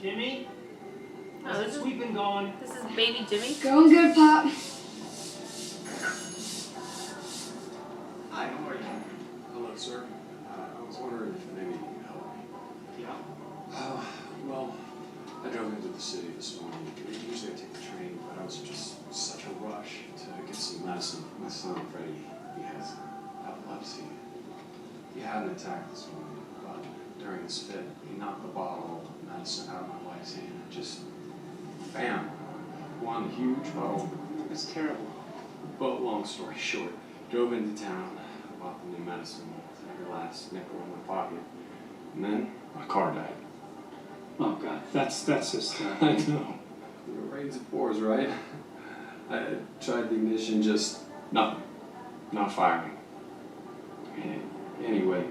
Jimmy? Oh, this is Sweeping gone. This is baby Jimmy. Going good, Pop. Hi, how are you? Hello, sir. I was wondering if maybe you could help me. Yeah? Well, I drove into the city this morning. Usually I take the train, but I was just such a rush to get some medicine. My son, Freddie, he has epilepsy. He had an attack this morning, but during his fit, he knocked the bottle of medicine out of my wife's hand. Just, bam, one huge bottle. It's terrible. But long story short, drove into town, bought the new medicine with every last nickel in my pocket, and then my car died. Oh, God. That's just... I know. The rains and pours, right? I tried the ignition, just nothing. Not firing. Anyway,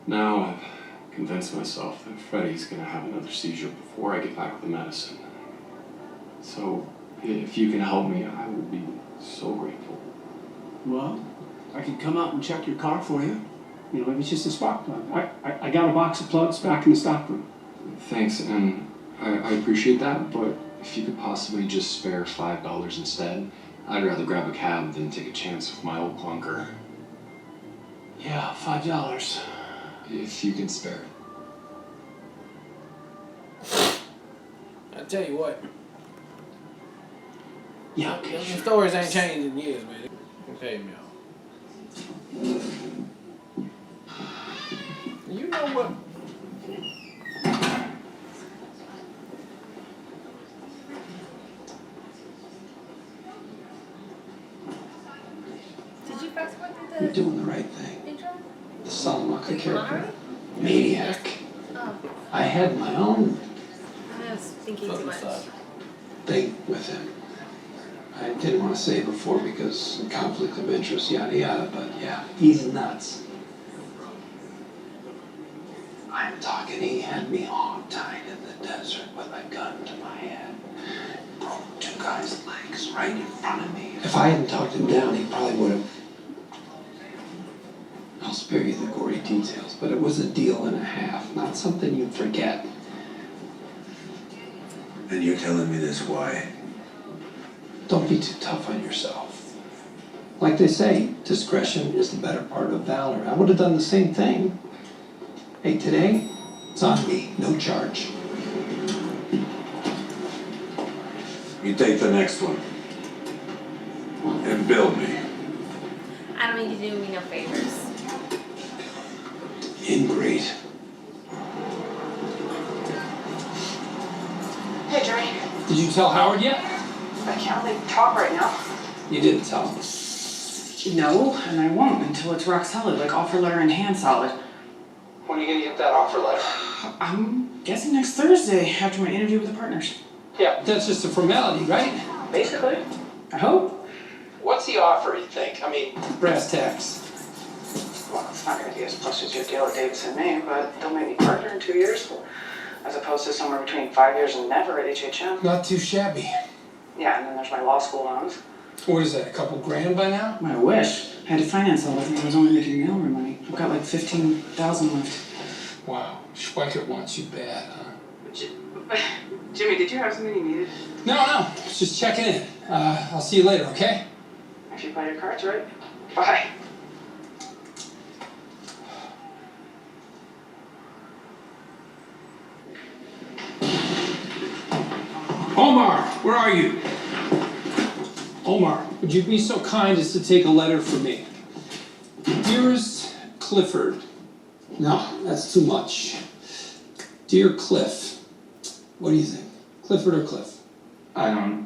now I've convinced myself that Freddie's gonna have another seizure before I get back with the medicine. So, if you can help me, I would be so grateful. Well, I can come out and check your car for you. You know, maybe it's just a spark plug. I got a box of plugs back in the stockroom. Thanks, and I appreciate that, but if you could possibly just spare $5 instead, I'd rather grab a cab than take a chance with my old clunker. Yeah, $5. If you can spare it. I tell you what, Yeah, okay, the sure. stories ain't changed in years, man. I'll tell you now. You know what? Did you fast forward You're through the doing the right thing. intro? The Salamanca Did you want character. already? Maniac. Oh, I had my own I was thinking too much. thing with him. I didn't want to say it before because of conflict of interest, yada yada, but yeah, he's nuts. I'm talking, he had me hog-tied in the desert with a gun to my head. Broke two guys' legs right in front of me. If I hadn't talked him down, he probably would have. I'll spare you the gory details, but it was a deal and a half, not something you'd forget. And you're telling me this why? Don't be too tough on yourself. Like they say, discretion is the better part of valor. I would have done the same thing. Hey, today, it's on me, no charge. You take the next one. And bill me. I don't need you to do me no favors. Ingrate. Hey, Jerry. Did you tell Howard yet? I can't really talk right now. You didn't tell him. No, and I won't until it's rock solid, like offer letter in hand solid. When are you gonna get that offer letter? I'm guessing next Thursday after my interview with the partners. Yeah, that's just a formality, right? Basically. I hope. What's the offer, you think? I mean, brass tacks. Well, it's not gonna be as close as your deal with Davis and me, but they'll make me partner in 2 years, as opposed to somewhere between 5 years and never at HHM. Not too shabby. Yeah, and then there's my law school loans. What is that, a couple grand by now? I wish. I had to finance all of it. I was only making mailroom money. I've got like 15,000 left. Wow, Schweikert wants you bad, huh? Jimmy, did you have something you needed? No, just checking in. I'll see you later, okay? If you play your cards right. Bye. Omar, where are you? Omar, would you be so kind as to take a letter from me? Dearest Clifford. No, that's too much. Dear Cliff. What do you think? Clifford or Cliff? I don't,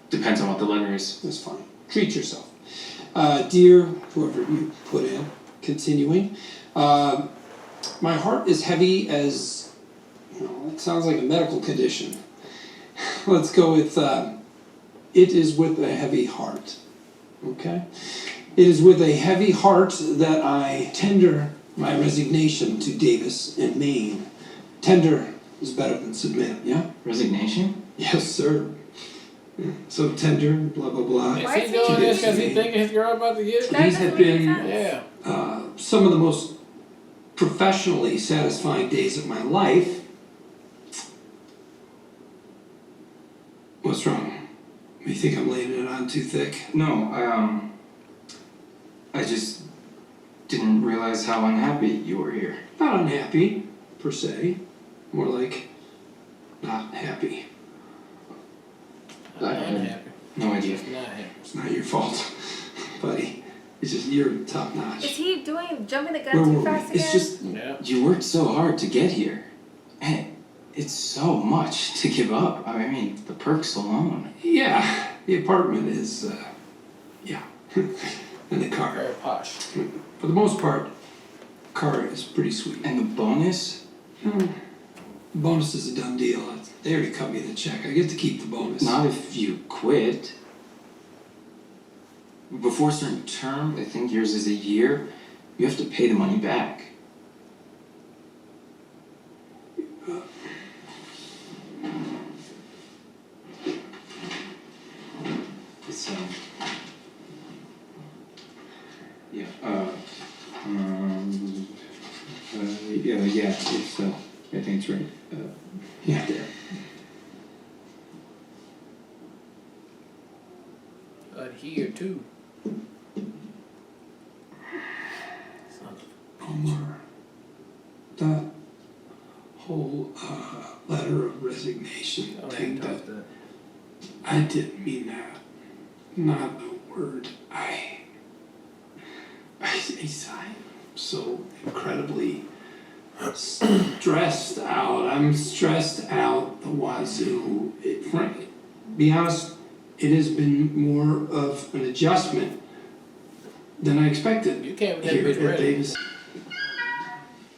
depends on what the letter is. That's fine. Treat yourself. Dear whoever you put in, continuing. My heart is heavy as, it sounds like a medical condition. Let's go with, it is with a heavy heart. Okay? It is with a heavy heart that I tender my resignation to Davis and Maine. Tender is better than submit, yeah? Resignation? Yes, sir. So tender, blah, blah, blah. Is he doing this because he thinking his girl about to get it? These have been Yeah. some of the most professionally satisfying days of my life. What's wrong? You think I'm laying it on too thick? No, I just didn't realize how unhappy you were here. Not unhappy, per se. More like not happy. I'm unhappy. No idea. Just not happy. It's not your fault, buddy. It's just you're top notch. Is he jumping the Where gun were too we? fast again? It's just, Yeah. you worked so hard to get here. And it's so much to give up. I mean, the perks alone. Yeah, the apartment is, yeah. And the car. Very posh. For the most part, car is pretty sweet. And the bonus? The bonus is a done deal. They already cut me the check. I get to keep the bonus. Not if you quit. Before a certain term, I think yours is a year, you have to pay the money back. It's, yeah, yeah, it's, I think it's right, Yeah. there. Here too. Omar, that whole letter of resignation Oh, thing, yeah, that that. I didn't mean that. Not a word. I'm so incredibly stressed out. I'm stressed out the wazoo. Be honest, it has been more of an adjustment than I expected. You came with that Here bitch at ready. Davis.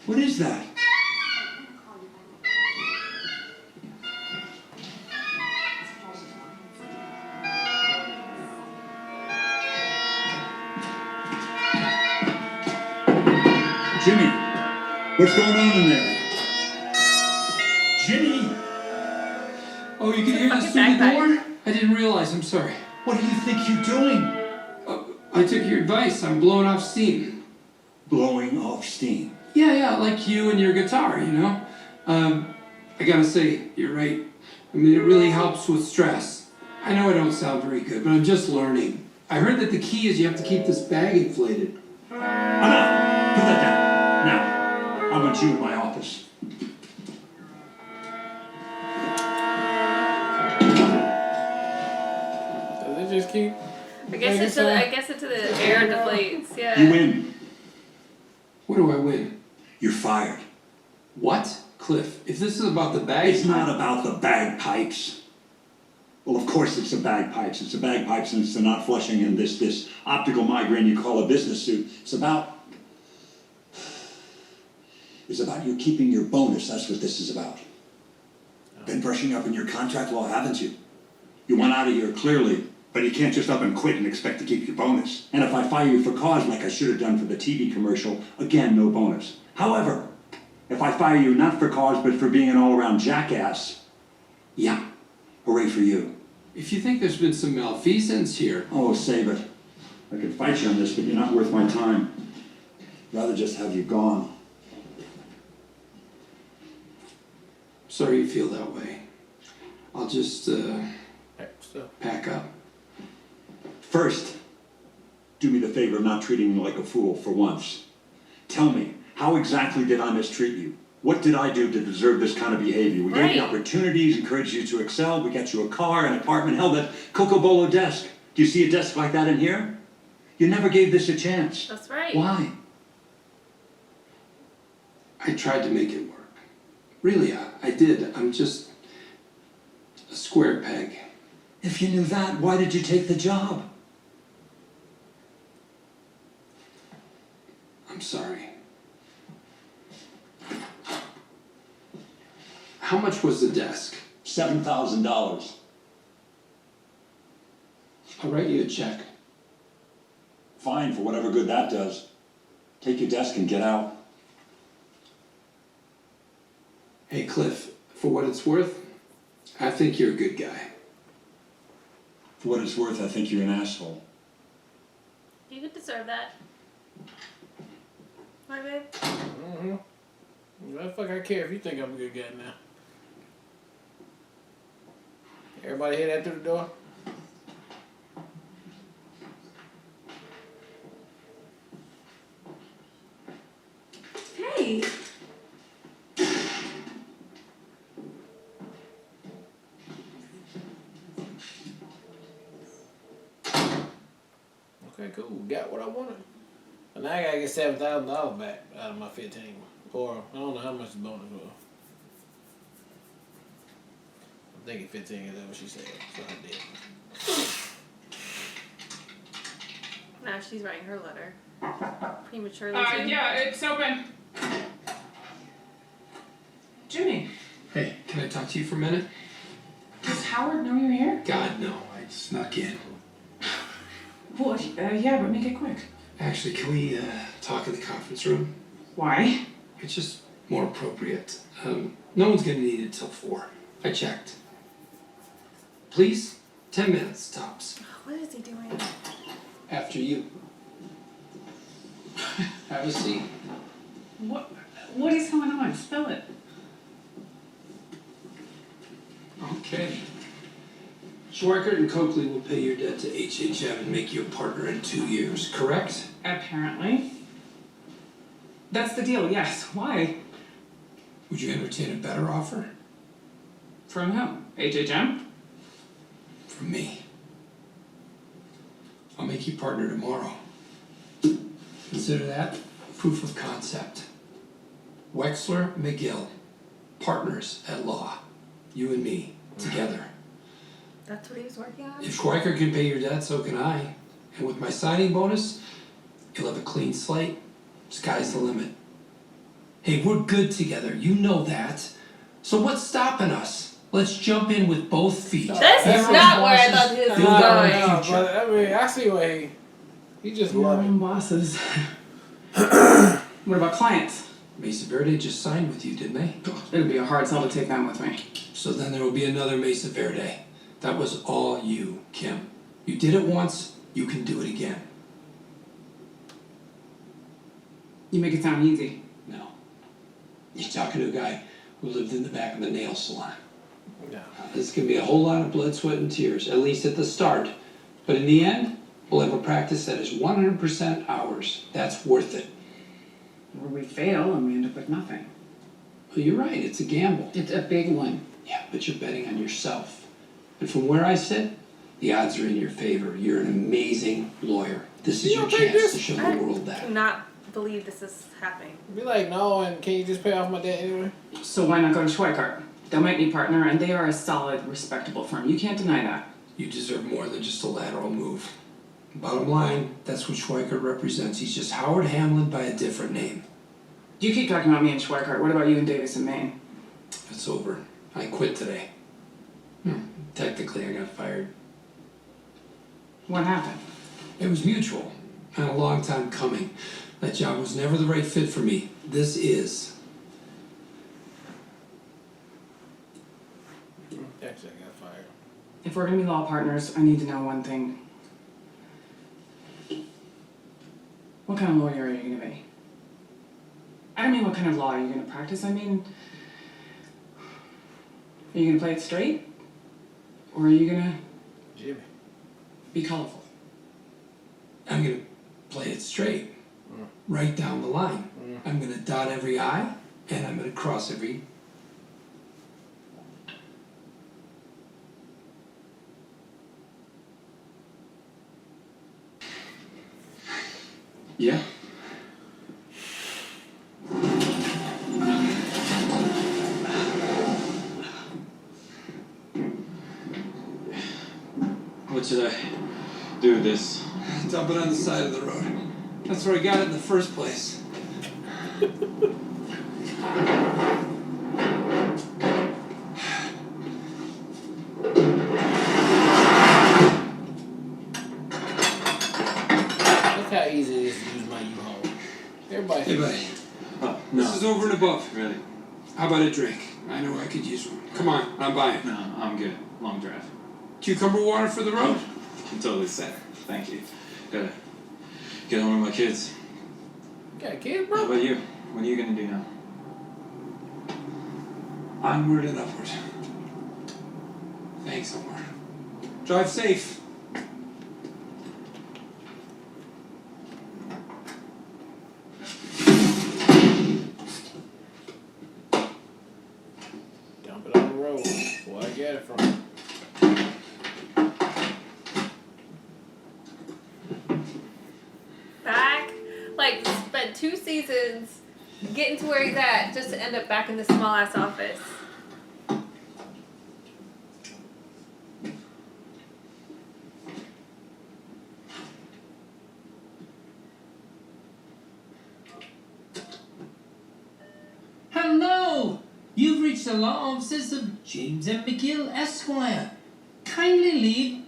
What is that? Jimmy, what's going on in there? Jimmy, Oh, you can hear this Fucking through the bagpipe. door? I didn't realize. I'm sorry. what do you think you're doing? I took your advice. I'm blowing off steam. Blowing off steam. Yeah, like you and your guitar, you know? I gotta say, you're right. I mean, it really helps with stress. I know I don't sound very good, but I'm just learning. I heard that the key is you have to keep this bag inflated. Enough! Put that down. Now, I want you in my office. Does it just keep? I guess it's to the air deflates. Yeah. You win. What do I win? You're fired. What? Cliff, if this is about the bag... It's not about the bagpipes. Well, of course it's the bagpipes. It's the bagpipes and it's the not flushing and this optical migraine you call a business suit. It's about you keeping your bonus. That's what this is about. Been brushing up on your contract law, haven't you? You want out of here clearly, but you can't just up and quit and expect to keep your bonus. And if I fire you for cause like I should have done for the TV commercial, again, no bonus. However, if I fire you not for cause but for being an all-around jackass, yeah, hooray for you. If you think there's been some malfeasance here... Oh, save it. I could fight you on this, but you're not worth my time. Rather just have you gone. Sorry you feel that way. I'll just, So, pack up. First, do me the favor of not treating me like a fool for once. Tell me, how exactly did I mistreat you? What did I do to deserve this kind of behavior? We gave you Right. opportunities, encouraged you to excel, we got you a car, an apartment, hell, that Cocobolo desk. Do you see a desk like that in here? You never gave this a chance. That's right. Why? I tried to make it work. Really, I did. I'm just a square peg. If you knew that, why did you take the job? I'm sorry. How much was the desk? $7,000. I'll write you a check. Fine, for whatever good that does. Take your desk and get out. Hey, Cliff, for what it's worth, I think you're a good guy. For what it's worth, I think you're an asshole. You could deserve that. My babe. mm-hmm. Why the fuck I care if you think I'm a good guy now? Everybody hear that through the door? Hey. Okay, cool. Got what I wanted. And now I gotta get $7,000 back out of my 15. Or I don't know how much the bonus was. I'm thinking 15 is that what she said. So I did. Now she's writing her letter. Prematurely. too. Yeah, it's open. Jimmy, Hey, can I talk to you for a minute? does Howard know you're here? God, no, I snuck in. Well, yeah, but make it quick. Actually, can we talk in the conference room? Why? It's just more appropriate. No one's gonna need it till 4. I checked. Please? 10 minutes, tops. What is he doing? After you. Have a seat. What is going on? Spill it. Okay. Schweikert and Coakley will pay your debt to HHM and make you a partner in 2 years, correct? Apparently. That's the deal, yes. Why? Would you entertain a better offer? From whom? HHM? From me. I'll make you partner tomorrow. Consider that proof of concept. Wexler, McGill, partners at law. You and me, together. That's what he was working on? If Schweiker can pay your debt, so can I. And with my signing bonus, you'll have a clean slate. Sky's the limit. Hey, we're good together. You know that. So what's stopping us? Let's jump in with both feet. This is not where I thought he was Build our going. No, future. but I mean, I see what he just loved it. bosses. What about clients? Mesa Verde just signed with you, didn't they? It'd be a hard sell to take them with me. So then there will be another Mesa Verde. That was all you, Kim. You did it once, you can do it again. You make it sound easy. No. You're talking to a guy who lived in the back of the nail salon. No. This can be a whole lot of blood, sweat, and tears, at least at the start. But in the end, we'll have a practice that is 100% ours. That's worth it. Or we fail and we end up with nothing. Well, you're right, it's a gamble. It's a big one. Yeah, but you're betting on yourself. And from where I sit, the odds are in your favor. You're an amazing lawyer. This is You your don't think chance this- to show I the world that. cannot believe this is happening. Be like, no, and can you just pay off my debt anyway? So why not go to Schweikart? They'll make me partner and they are a solid, respectable firm. You can't deny that. You deserve more than just a lateral move. Bottom line, that's what Schweikert represents. He's just Howard Hamlin by a different name. You keep talking about me and Schweikart. What about you and Davis and Maine? It's over. I quit today. Technically, I got fired. What happened? It was mutual, and a long time coming. That job was never the right fit for me. This is. Actually, I got fired. If we're gonna be law partners, I need to know one thing. What kind of lawyer are you gonna be? I don't mean what kind of law are you gonna practice. I mean, are you gonna play it straight? Or are you gonna Jimmy. be colorful? I'm gonna play it straight, right down the line. I'm gonna dot every I, and I'm gonna cross every. Yeah. What should I do with this? Dump it on the side of the road. That's where I got it in the first place. Look how easy it is to use my U-Haul. Everybody. Hey, buddy. Oh, This is over and above. Really? How about a drink? I know I could use one. Come on, I'm buying. No, I'm good. Long drive. Cucumber water for the road? I'm totally set. Thank you. Gotta get home with my kids. You got a kid, How bro? about you? What are you gonna do now? Onward and upward. Thank tank somewhere. Drive safe. Dump it on the road. Where I get it from. Back, like, spent 2 seasons getting to where he's at just to end up back in this small ass office. Hello! You've reached the law offices of James M. McGill, Esquire. Kindly leave.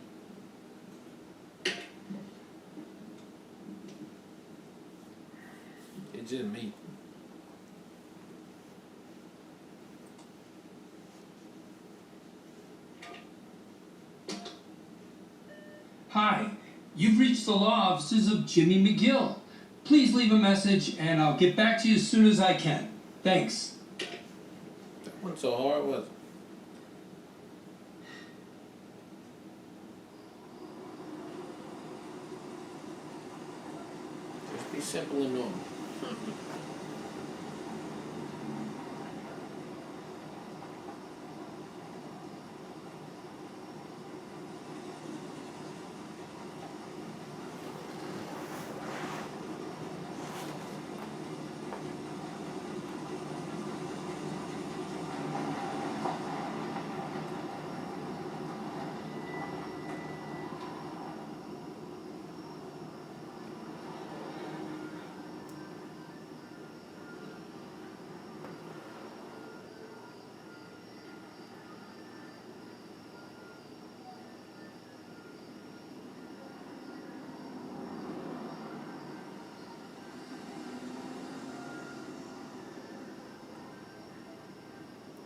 It's just me. Hi, you've reached the law offices of Jimmy McGill. Please leave a message and I'll get back to you as soon as I can. Thanks. That wasn't so hard, was it? Just be simple and normal.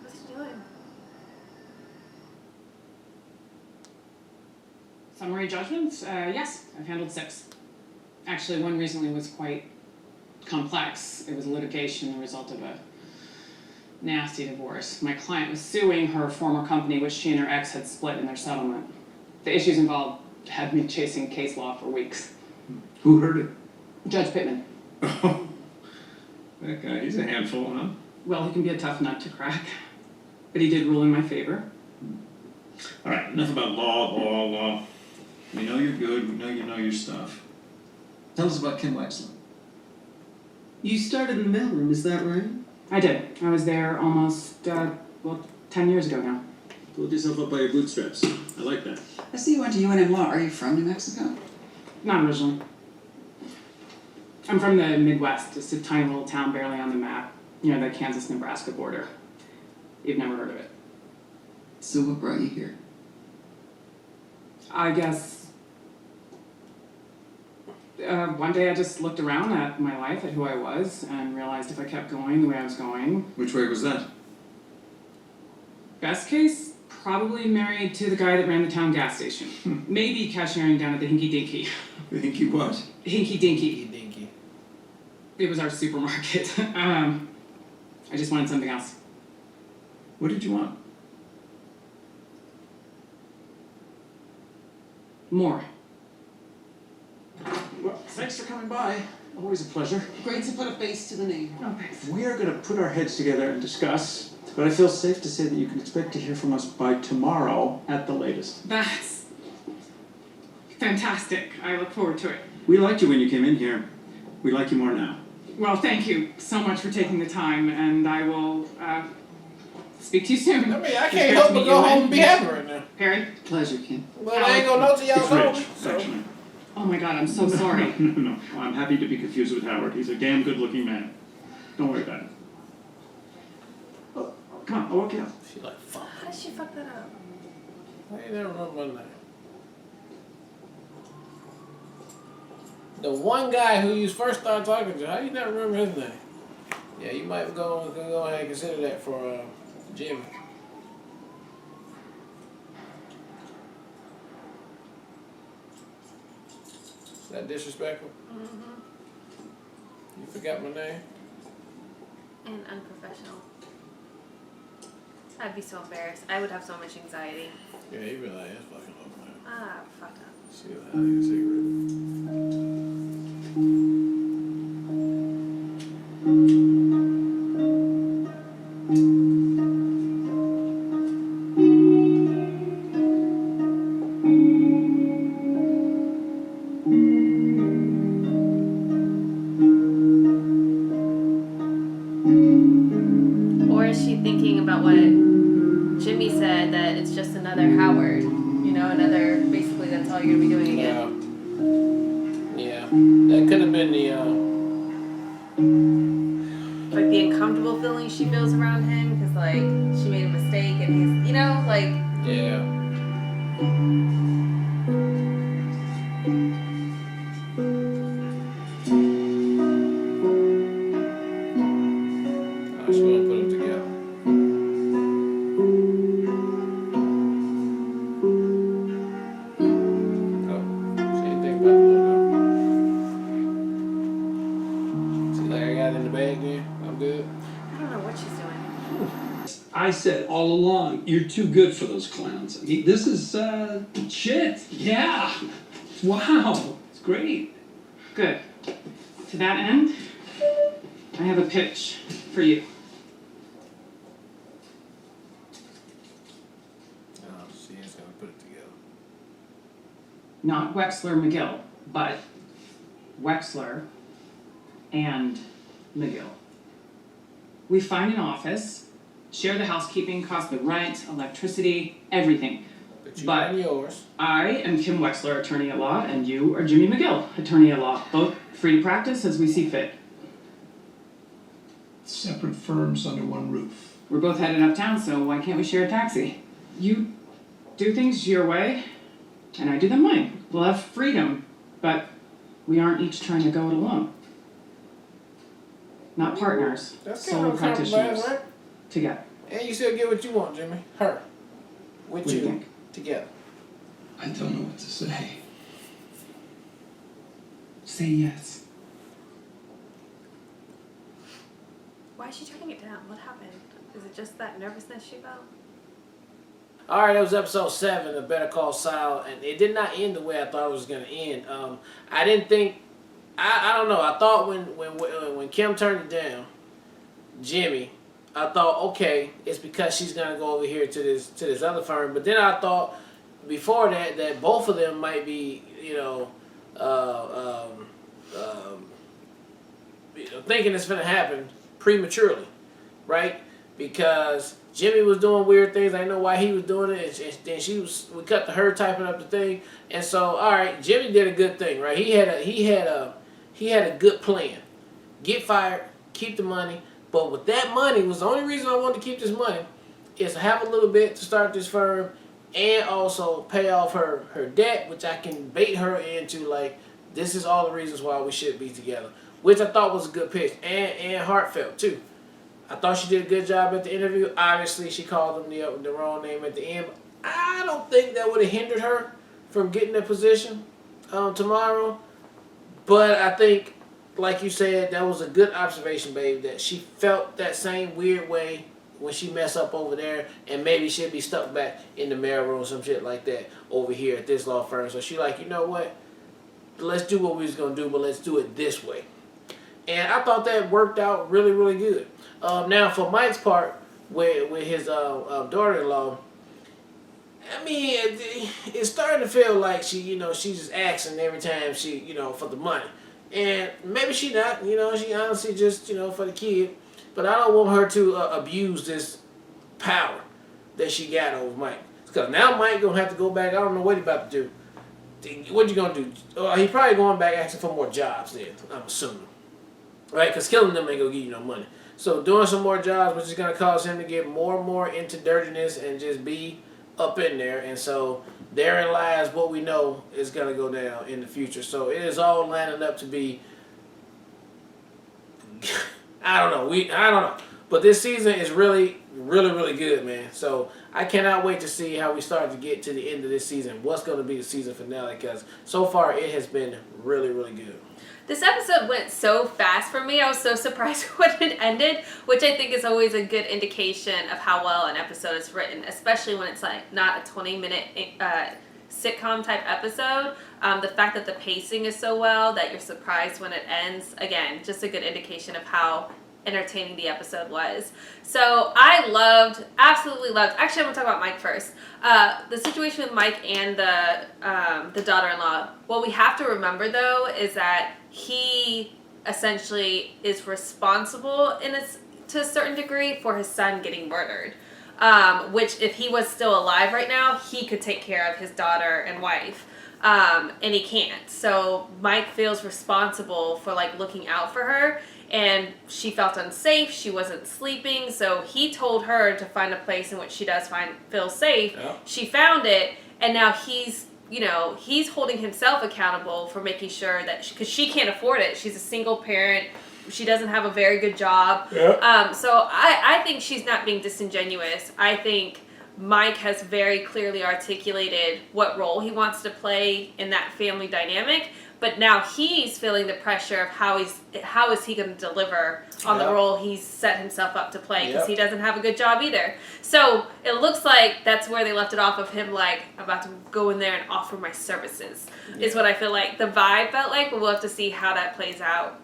What's he doing? Summary judgments? Yes, I've handled 6. Actually, one recently was quite complex. It was litigation, the result of a nasty divorce. My client was suing her former company, which she and her ex had split in their settlement. The issues involved had me chasing case law for weeks. Who heard it? Judge Pittman. Oh, that guy, he's a handful, huh? Well, he can be a tough nut to crack. But he did rule in my favor. All right, enough about law. We know you're good, we know you know your stuff. Tell us about Kim Wexler. You started in the mailroom, is that right? I did. I was there almost, 10 years ago now. Pulled yourself up by your bootstraps. I like that. I see you went to UNM Law. Are you from New Mexico? Not originally. I'm from the Midwest, just a tiny little town barely on the map, near the Kansas-Nebraska border. You've never heard of it. So what brought you here? I guess one day I just looked around at my life, at who I was, and realized if I kept going the way I was going, Which way was that? best case, probably married to the guy that ran the town gas station. Maybe cashiering down at the Hinky Dinky. You think he was? Hinky Dinky. Dinky dinky. It was our supermarket. I just wanted something else. What did you want? More. Well, thanks for coming by. Always a pleasure. Great to put a face to the name. Oh, thanks. We are going to put our heads together and discuss, but I feel safe to say that you can expect to hear from us by tomorrow at the latest. That's fantastic. I look forward to it. We liked you when you came in here. We like you more now. Well, thank you so much for taking the time, and I will speak to you soon. I mean, I It's can't great help to but meet go you, home and be and happy right now. Perry? Pleasure, Kim. Well, I ain't gonna know till y'all It's know. Rich, So. actually. Oh my god, I'm so sorry. No. I'm happy to be confused with Howard. He's a damn good-looking man. Don't worry about it. Oh, come on, I'll walk you out. She like, fuck. How did she fuck that up? I ain't never remember my name. The one guy who you first started talking to, how you never remember his name? Yeah, you might go ahead and consider that for Jimmy. Is that disrespectful? Mm-hmm. You forgot my name? And unprofessional. I'd be so embarrassed. I would have so much anxiety. Yeah, he really is fucking up, man. Ah, fucked up. See what happens, cigarette. Or is she thinking about what Jimmy said, that it's just another Howard? You know, another, basically that's all you're gonna be doing again. Yeah, that could have been the, Like the uncomfortable feeling she feels around him because, like, she made a mistake and he's, you know, like. yeah. Oh, she wanna put them together. Oh, she ain't think about the logo. See, like I got it in the bag there. I'm good. I don't know what she's doing. I said all along, you're too good for those clowns. I mean, this is, shit. Yeah. Wow. It's great. Good. To that end, I have a pitch for you. Oh, she is gonna put it together. Not Wexler McGill, but Wexler and McGill. We find an office, share the housekeeping, cost the rent, electricity, everything. But you But got yours. I am Kim Wexler, attorney at law, and you are Jimmy McGill, attorney at law. Both free to practice as we see fit. Separate firms under one roof. We're both headed uptown, so why can't we share a taxi? You do things your way, and I do them mine. We'll have freedom, but we aren't each trying to go it alone. Not partners, That's solo kind of a compromise, practitioners. right? Together. And you still get what you want, Jimmy. Her. With What do you you. think? Together. I don't know what to say. Say yes. Why is she turning it down? What happened? Is it just that nervousness she felt? Alright, that was episode 7 of Better Call Saul, and it did not end the way I thought it was going to end. I didn't think, I don't know, I thought when Kim turned it down, Jimmy, I thought, okay, it's because she's going to go over here to this other firm, but then I thought before that both of them might be, thinking it's going to happen prematurely, right? Because Jimmy was doing weird things. I didn't know why he was doing it. And then we cut to her typing up the thing. And so, all right, Jimmy did a good thing, right? He had a good plan. Get fired, keep the money. But with that money, was the only reason I wanted to keep this money is to have a little bit to start this firm and also pay off her debt, which I can bait her into, like, this is all the reasons why we should be together. Which I thought was a good pitch and heartfelt too. I thought she did a good job at the interview. Obviously, she called him the wrong name at the end. I don't think that would have hindered her from getting that position tomorrow. But I think, like you said, that was a good observation, babe, that she felt that same weird way when she messed up over there, and maybe she'll be stuck back in the mailroom or some shit like that over here at this law firm. So she like, you know what? Let's do what we was going to do, but let's do it this way. And I thought that worked out really, really good. Now, for Mike's part, with his daughter-in-law, I mean, it's starting to feel like she's just asking every time she, for the money. And maybe she not, she honestly just, for the kid. But I don't want her to abuse this power that she got over Mike. Because now Mike going to have to go back. I don't know what he about to do. What you going to do? He probably going back asking for more jobs then, I'm assuming. Right? Because killing them ain't going to give you no money. So doing some more jobs, which is going to cause him to get more and more into dirtiness and just be up in there. And so therein lies what we know is going to go down in the future. So it is all lining up to be, I don't know. But this season is really, really, really good, man. So I cannot wait to see how we start to get to the end of this season. What's going to be the season finale? Because so far it has been really, really good. This episode went so fast for me. I was so surprised when it ended, which I think is always a good indication of how well an episode is written, especially when it's like not a 20-minute sitcom type episode. The fact that the pacing is so well that you're surprised when it ends, again, just a good indication of how entertaining the episode was. So I absolutely loved, actually I'm gonna talk about Mike first. The situation with Mike and the daughter-in-law. What we have to remember though is that he essentially is responsible to a certain degree for his son getting murdered. Which if he was still alive right now, he could take care of his daughter and wife. And he can't. So Mike feels responsible for like looking out for her. And she felt unsafe. She wasn't sleeping. So he told her to find a place in which she does feel safe. Yeah. She found it. And now he's holding himself accountable for making sure that, because she can't afford it. She's a single parent. She doesn't have a very good job. Yeah. So I think she's not being disingenuous. I think Mike has very clearly articulated what role he wants to play in that family dynamic. But now he's feeling the pressure of how is he going to deliver on the role he's set himself up to play, because he doesn't have a good job either. So it looks like that's where they left it off, of him like, I'm about to go in there and offer my services, is what I feel like the vibe felt like, but we'll have to see how that plays out.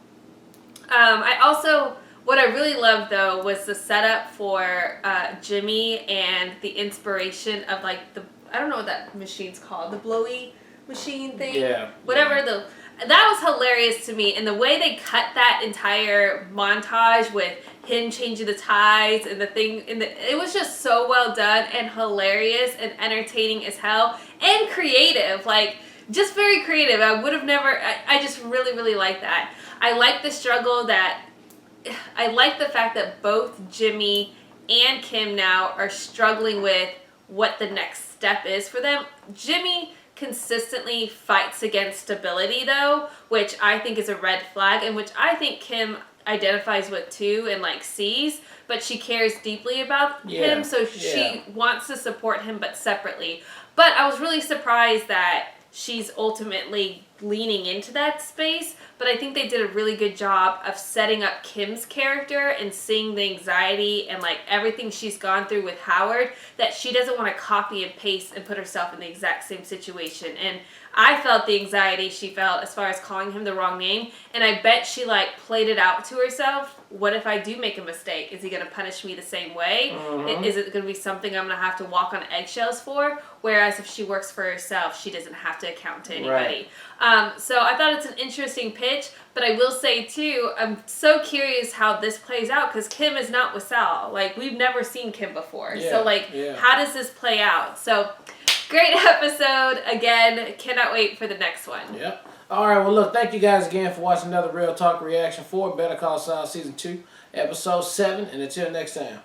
What I really loved though was the setup for Jimmy and the inspiration of like I don't know what that machine's called, the blowy machine thing. Yeah. Whatever that was hilarious to me, and the way they cut that entire montage with him changing the ties and the thing, it was just so well done and hilarious and entertaining as hell and creative, like just very creative. I would have never. I just really, really like that. I like the struggle I like the fact that both Jimmy and Kim now are struggling with what the next step is for them. Jimmy consistently fights against stability though, which I think is a red flag, and which I think Kim identifies with too and like sees, but she cares deeply about him, so she wants to support him but separately. But I was really surprised that she's ultimately leaning into that space, but I think they did a really good job of setting up Kim's character and seeing the anxiety and like everything she's gone through with Howard, that she doesn't want to copy and paste and put herself in the exact same situation. And I felt the anxiety she felt as far as calling him the wrong name, and I bet she like played it out to herself. What if I do make a mistake? Is he going to punish me the same way? Is it going to be something I'm going to have to walk on eggshells for? Whereas if she works for herself, she doesn't have to account to anybody. Right. So I thought it's an interesting pitch, but I will say too, I'm so curious how this plays out, because Kim is not with Sal. Like, we've never seen Kim before. So like, how does this play out? So great episode. Again, cannot wait for the next one. Yep. All right, well, look, thank you guys again for watching another Real Talk reaction for Better Call Saul Season 2, Episode 7, and until next time.